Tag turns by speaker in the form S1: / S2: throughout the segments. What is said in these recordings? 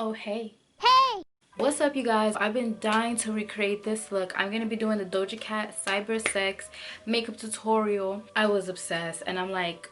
S1: Oh, hey. Hey! What's up, you guys? I've been dying to recreate this look. I'm gonna be doing the Doja Cat Cyber Sex makeup tutorial. I was obsessed and I'm like,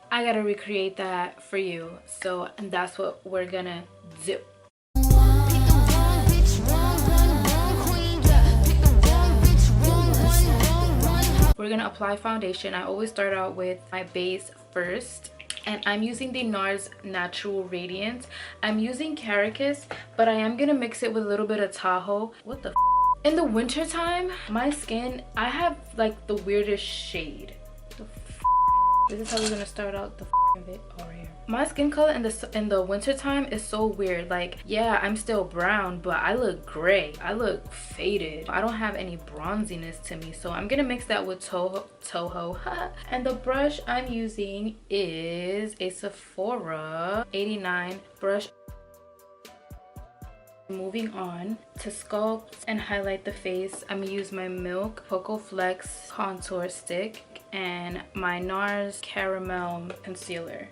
S1: I gotta recreate that for you. So that's what we're gonna do. We're gonna apply foundation. I always start out with my base first. And I'm using the NARS Natural Radiance. I'm using Caracas, but I am gonna mix it with a little bit of Tahoe. What the f? In the winter time, my skin, I have like the weirdest shade. The f? This is how we're gonna start out the bit over here. My skin color in the winter time is so weird. Like, yeah, I'm still brown, but I look gray. I look faded. I don't have any bronziness to me, so I'm gonna mix that with Toho. And the brush I'm using is a Sephora 89 brush. Moving on to sculpt and highlight the face, I'm gonna use my Milk Cocoa Flex contour stick and my NARS Caramel concealer.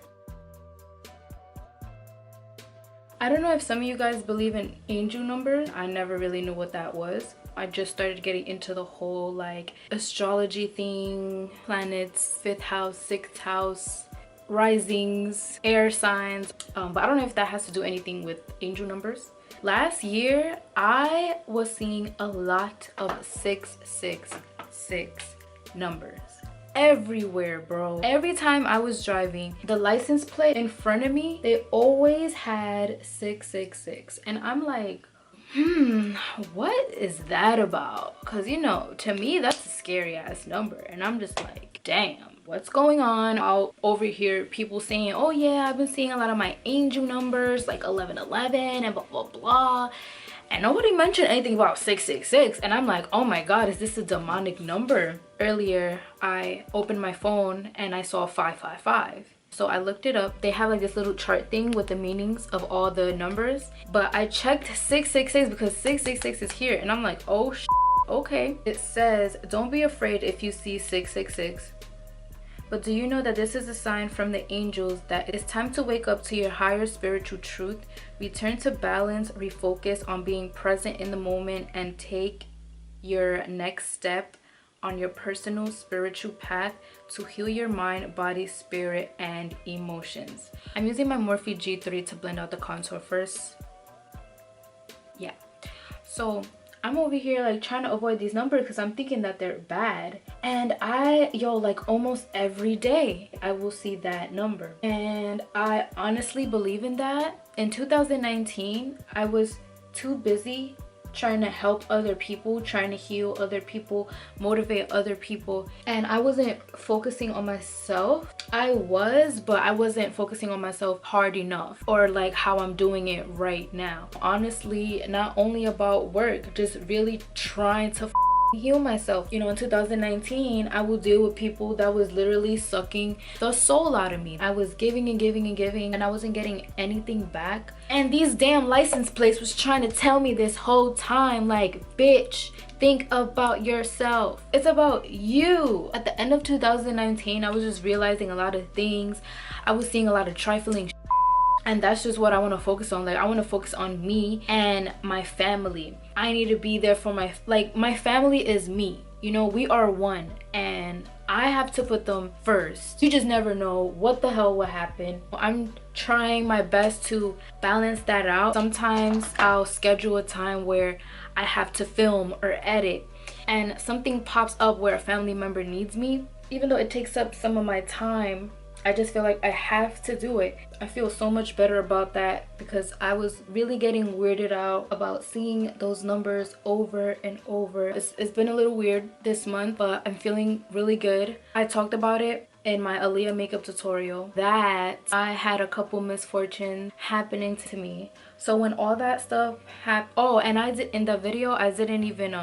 S1: I don't know if some of you guys believe in angel numbers. I never really knew what that was. I just started getting into the whole like astrology thing, planets, 5th house, 6th house, risings, air signs, but I don't know if that has to do anything with angel numbers. Last year I was seeing a lot of 666 numbers everywhere, bro. Every time I was driving, the license plate in front of me, they always had 666, and I'm like, what is that about? Because, you know, to me that's a scary ass number, and I'm just like, damn, what's going on? I'll overhear people saying, oh yeah, I've been seeing a lot of my angel numbers like 1111 and blah blah blah, and nobody mentioned anything about 666, and I'm like, oh my god, is this a demonic number? Earlier I opened my phone and I saw 555, so I looked it up. They have like this little chart thing with the meanings of all the numbers, but I checked 666 because 666 is here, and I'm like, oh okay. It says, don't be afraid if you see 666, but do you know that this is a sign from the angels that it's time to wake up to your higher spiritual truth, return to balance, refocus on being present in the moment, and take your next step on your personal spiritual path to heal your mind, body, spirit, and emotions. I'm using my Morphe G3 to blend out the contour first. Yeah, so I'm over here like trying to avoid these numbers because I'm thinking that they're bad, and like almost every day I will see that number, and I honestly believe in that. In 2019 I was too busy trying to help other people, trying to heal other people, motivate other people, and I wasn't focusing on myself. I was, but I wasn't focusing on myself hard enough, or like how I'm doing it right now. Honestly, not only about work, just really trying to heal myself. You know, in 2019 I would deal with people that was literally sucking the soul out of me. I was giving and giving and giving, and I wasn't getting anything back, and these damn license plates was trying to tell me this whole time, like, bitch, think about yourself. It's about you. At the end of 2019 I was just realizing a lot of things. I was seeing a lot of trifling and that's just what I want to focus on. Like, I want to focus on me and my family. I need to be there for my family is me, you know. We are one, and I have to put them first. You just never know what the hell will happen. I'm trying my best to balance that out. Sometimes I'll schedule a time where I have to film or edit, and something pops up where a family member needs me. Even though it takes up some of my time, I just feel like I have to do it. I feel so much better about that because I was really getting weirded out about seeing those numbers over and over. It's been a little weird this month, but I'm feeling really good. I talked about it in my AALIYAH makeup tutorial that I had a couple misfortunes happening to me. So when all that stuff happened, oh, and I did in the video, I didn't even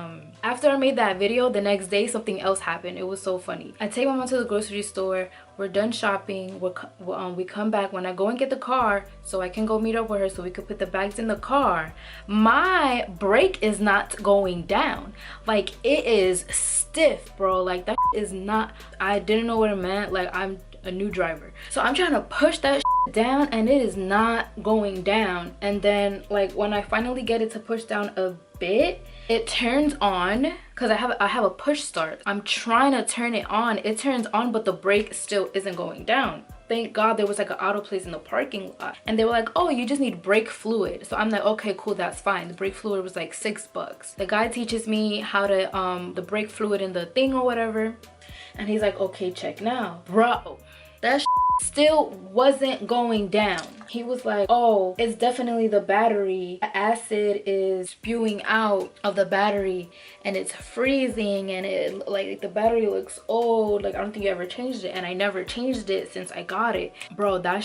S1: after I made that video, the next day something else happened. It was so funny. I take my mom to the grocery store, we're done shopping, we come back. When I go and get the car so I can go meet up with her so we could put the bags in the car, my brake is not going down. Like, it is stiff, bro. Like, that is not, I didn't know what it meant. Like, I'm a new driver, so I'm trying to push that down and it is not going down. And then like when I finally get it to push down a bit, it turns on because I have a push start. I'm trying to turn it on. It turns on, but the brake still isn't going down. Thank God there was like an auto place in the parking lot, and they were like, oh, you just need brake fluid. So I'm like, okay, cool, that's fine. The brake fluid was like $6. The guy teaches me how to the brake fluid in the thing or whatever, and he's like, okay, check now. Bro, that still wasn't going down. He was like, oh, it's definitely the battery. The acid is spewing out of the battery and it's freezing, and it like the battery looks old. Like, I don't think you ever changed it. And I never changed it since I got it. Bro, that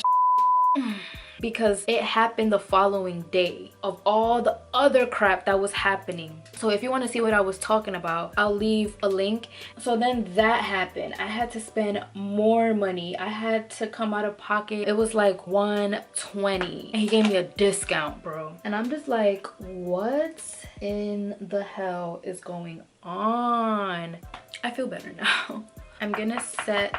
S1: because it happened the following day of all the other crap that was happening. So if you want to see what I was talking about, I'll leave a link. So then that happened. I had to spend more money. I had to come out of pocket. It was like $120 and he gave me a discount, bro. And I'm just like, what in the hell is going on? I feel better now. I'm gonna set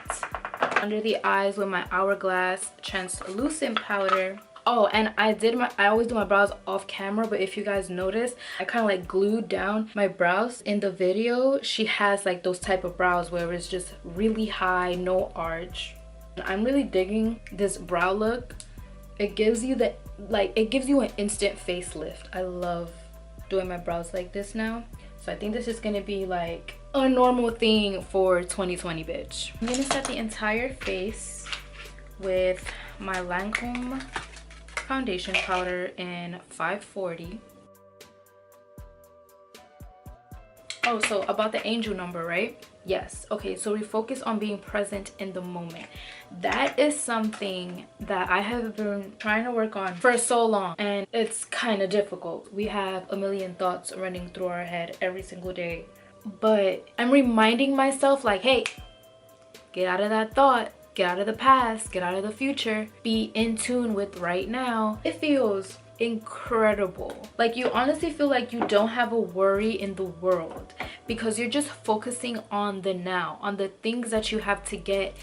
S1: under the eyes with my Hourglass translucent powder. Oh, and I always do my brows off camera, but if you guys notice, I kind of like glued down my brows. In the video, she has like those type of brows where it's just really high, no arch. I'm really digging this brow look. It gives you the it gives you an instant facelift. I love doing my brows like this now. So I think this is gonna be like a normal thing for 2020, bitch. I'm gonna set the entire face with my Lancome foundation powder in 540. Oh, so about the angel number, right? Yes. Okay, so we focus on being present in the moment. That is something that I have been trying to work on for so long, and it's kind of difficult. We have a million thoughts running through our head every single day, but I'm reminding myself like, hey, get out of that thought, get out of the past, get out of the future, be in tune with right now. It feels incredible. Like, you honestly feel like you don't have a worry in the world because you're just focusing on the now, on the things that you have to get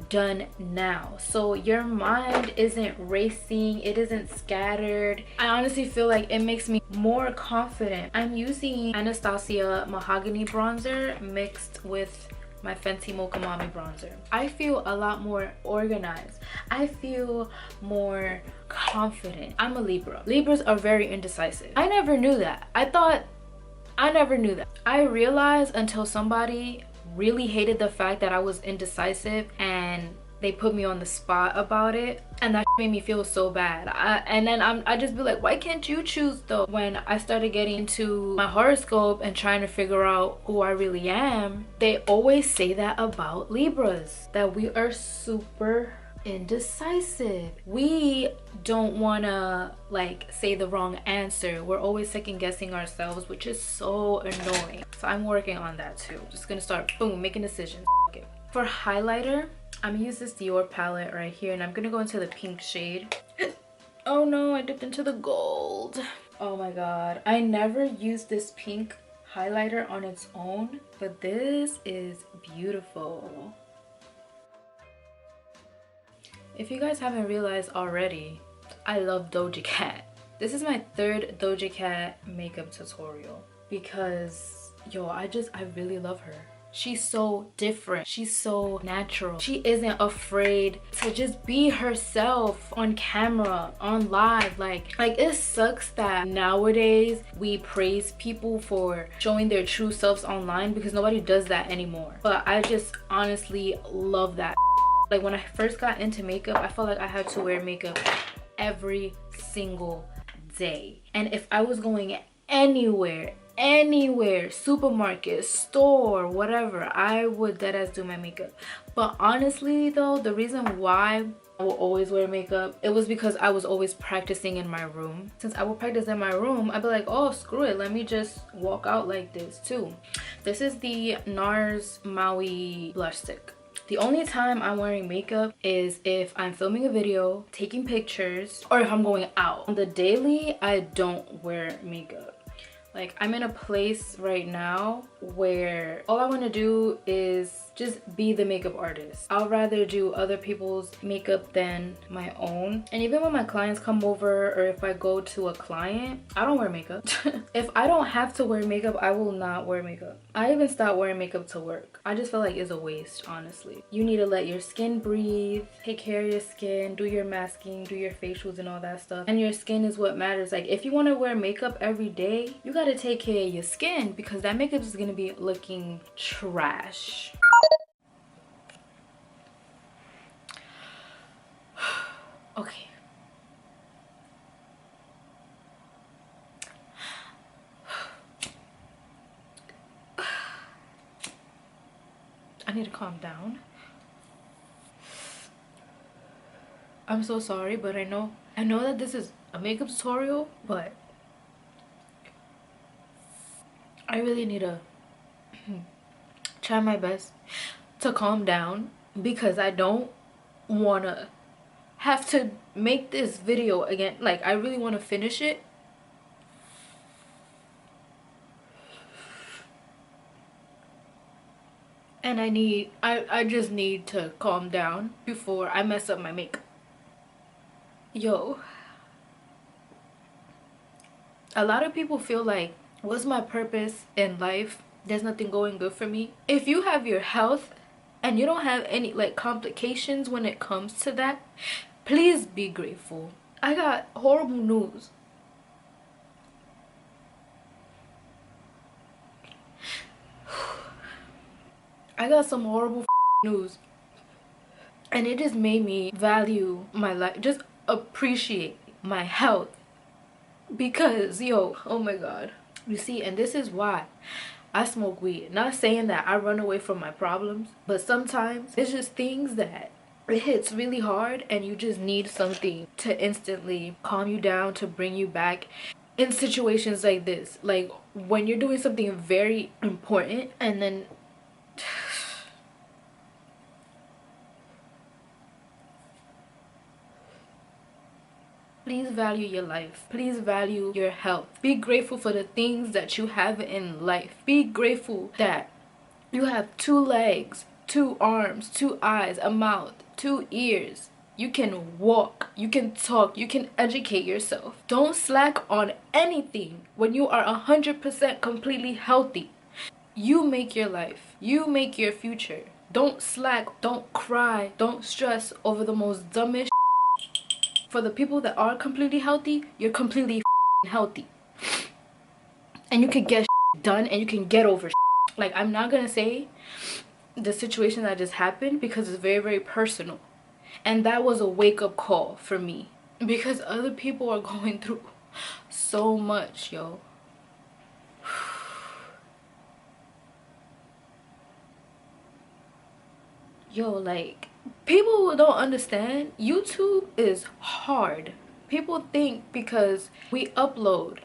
S1: done now. So your mind isn't racing, it isn't scattered. I honestly feel like it makes me more confident. I'm using Anastasia Mahogany bronzer mixed with my Fenty Mocha Mami bronzer. I feel a lot more organized. I feel more confident. I'm a Libra. Libras are very indecisive. I never knew that. I never knew that. I realized until somebody really hated the fact that I was indecisive and they put me on the spot about it, and that made me feel so bad. And then I just be like, why can't you choose though? When I started getting into my horoscope and trying to figure out who I really am, they always say that about Libras, that we are super indecisive. We don't want to like say the wrong answer. We're always second guessing ourselves, which is so annoying. So I'm working on that too. Just gonna start boom making decisions. Okay. For highlighter, I'm gonna use this Dior palette right here, and I'm gonna go into the pink shade. Oh no, I dipped into the gold. Oh my god, I never used this pink highlighter on its own, but this is beautiful. If you guys haven't realized already, I love Doja Cat. This is my third Doja Cat makeup tutorial because yo, I really love her. She's so different. She's so natural. She isn't afraid to just be herself on camera, on live. Like it sucks that nowadays we praise people for showing their true selves online because nobody does that anymore. But I just honestly love that. Like, when I first got into makeup, I felt like I had to wear makeup every single day. And if I was going anywhere, supermarket, store, whatever, I would deadass do my makeup. But honestly though, the reason why I will always wear makeup, it was because I was always practicing in my room. Since I would practice in my room, I'd be like, oh screw it, let me just walk out like this too. This is the NARS Maui blush stick. The only time I'm wearing makeup is if I'm filming a video, taking pictures, or if I'm going out. On the daily, I don't wear makeup. Like, I'm in a place right now where all I want to do is just be the makeup artist. I'll rather do other people's makeup than my own. And even when my clients come over, or if I go to a client, I don't wear makeup. If I don't have to wear makeup, I will not wear makeup. I even stopped wearing makeup to work. I just feel like it's a waste, honestly. You need to let your skin breathe, take care of your skin, do your masking, do your facials and all that stuff. And your skin is what matters. Like, if you want to wear makeup every day, you got to take care of your skin, because that makeup is going to be looking trash. Okay. I need to calm down. I'm so sorry, but I know that this is a makeup tutorial, but I really need to try my best to calm down, because I don't want to have to make this video again. Like, I really want to finish it. And I just need to calm down before I mess up my makeup. Yo, a lot of people feel like, what's my purpose in life? There's nothing going good for me. If you have your health and you don't have any like complications when it comes to that, please be grateful. I got horrible news. I got some horrible news, and it just made me value my life, just appreciate my health, because yo, oh my god. You see, and this is why I smoke weed. Not saying that I run away from my problems, but sometimes it's just things that it hits really hard, and you just need something to instantly calm you down, to bring you back in situations like this. Like when you're doing something very important, and then please value your life. Please value your health. Be grateful for the things that you have in life. Be grateful that you have 2 legs, 2 arms, 2 eyes, a mouth, 2 ears. You can walk, you can talk, you can educate yourself. Don't slack on anything when you are 100% completely healthy. You make your life. You make your future. Don't slack, don't cry, don't stress over the most dumbest. For the people that are completely healthy, you're completely healthy. And you can get done, and you can get over. Like, I'm not gonna say the situation that just happened, because it's very, very personal. And that was a wake-up call for me, because other people are going through so much, yo. Yo, like, people don't understand. YouTube is hard. People think because we upload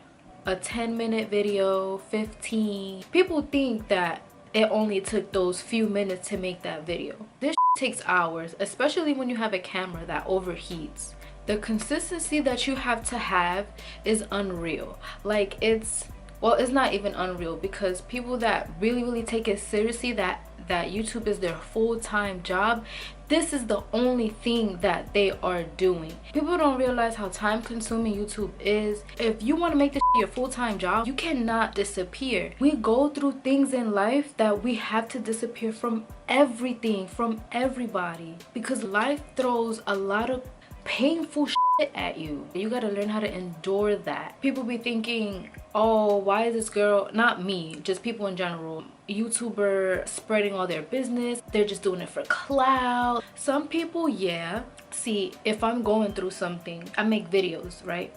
S1: a 10-minute video, 15, people think that it only took those few minutes to make that video. This takes hours, especially when you have a camera that overheats. The consistency that you have to have is unreal. Like, it's not even unreal, because people that really take it seriously, that YouTube is their full-time job, this is the only thing that they are doing. People don't realize how time-consuming YouTube is. If you want to make this your full-time job, you cannot disappear. We go through things in life that we have to disappear from everything, from everybody, because life throws a lot of painful shit at you. You gotta learn how to endure that. People be thinking, oh, why is this girl, not me, just people in general, YouTuber spreading all their business, they're just doing it for clout. Some people, yeah. See, if I'm going through something, I make videos, right?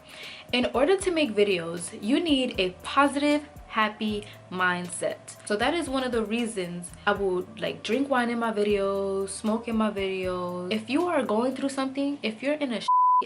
S1: In order to make videos, you need a positive, happy mindset. So that is one of the reasons I would like drink wine in my videos, smoke in my videos. If you are going through something, if you're in a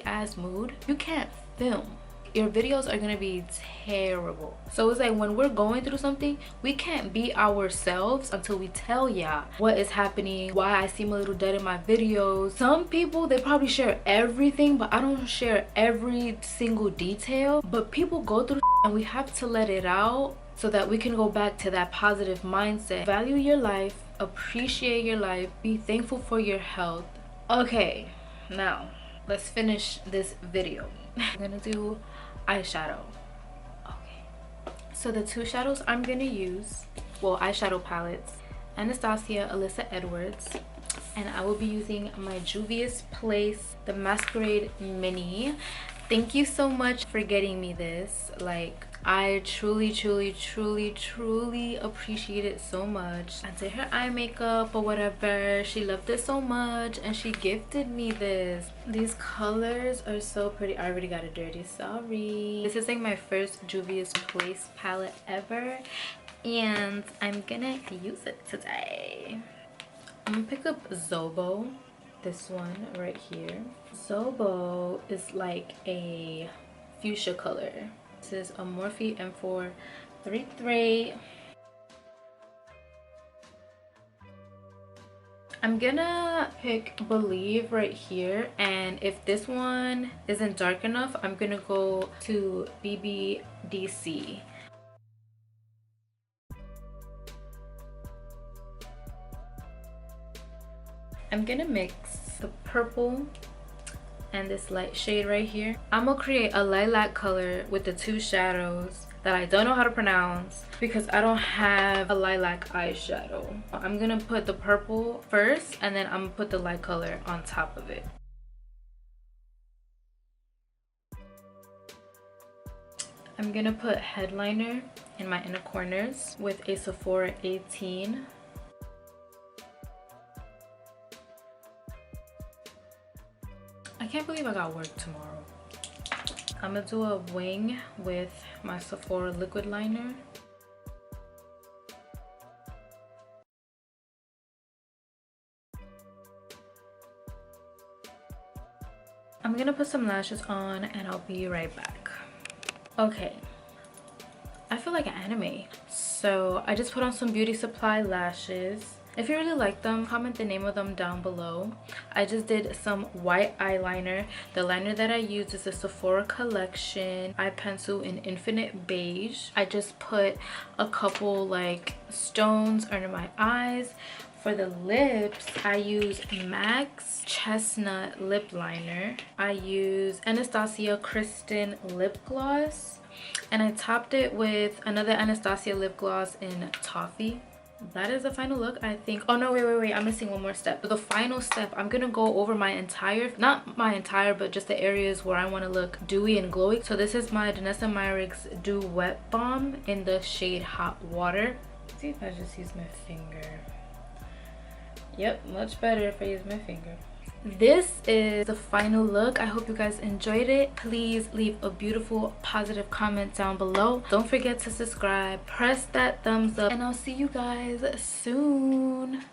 S1: ass mood, you can't film. Your videos are gonna be terrible. So it's like, when we're going through something, we can't be ourselves until we tell y'all what is happening, why I seem a little dead in my videos. Some people, they probably share everything, but I don't share every single detail. But people go through and we have to let it out so that we can go back to that positive mindset. Value your life, appreciate your life, be thankful for your health. Okay, now let's finish this video. I'm gonna do eyeshadow. Okay, so the two shadows I'm gonna use, well, eyeshadow palettes, Anastasia Alyssa Edwards, and I will be using my Juvia's Place the Masquerade Mini. Thank you so much for getting me this. Like, I truly appreciate it so much. I did her eye makeup or whatever. She loved it so much and she gifted me this. These colors are so pretty. I already got it dirty, sorry. This is like my first Juvia's Place palette ever, and I'm gonna use it today. I'm gonna pick up Zobo, this one right here. Zobo is like a fuchsia color. This is a Morphe M4 33. I'm gonna pick Believe right here, and if this one isn't dark enough, I'm gonna go to BBDC. I'm gonna mix the purple and this light shade right here. I'm gonna create a lilac color with the two shadows that I don't know how to pronounce because I don't have a lilac eyeshadow. I'm gonna put the purple first and then I'm gonna put the light color on top of it. I'm gonna put headliner in my inner corners with a Sephora 18. I can't believe I got work tomorrow. I'm gonna do a wing with my Sephora liquid liner. I'm gonna put some lashes on and I'll be right back. Okay, I feel like an anime. So I just put on some Beauty Supply lashes. If you really like them, comment the name of them down below. I just did some white eyeliner. The liner that I used is the Sephora Collection eye pencil in Infinite Beige. I just put a couple like stones under my eyes. For the lips, I use MAC's Chestnut Lip Liner. I use Anastasia Kristen Lip Gloss. And I topped it with another Anastasia lip gloss in Toffee. That is the final look, I think. Oh no, wait, I'm missing one more step. So the final step, I'm gonna go over my entire, not my entire, but just the areas where I want to look dewy and glowy. So this is my Danessa Myricks Dew Wet Balm in the shade Hot Water. Let's see if I just use my finger. Yep, much better if I use my finger. This is the final look. I hope you guys enjoyed it. Please leave a beautiful positive comment down below. Don't forget to subscribe, press that thumbs up, and I'll see you guys soon.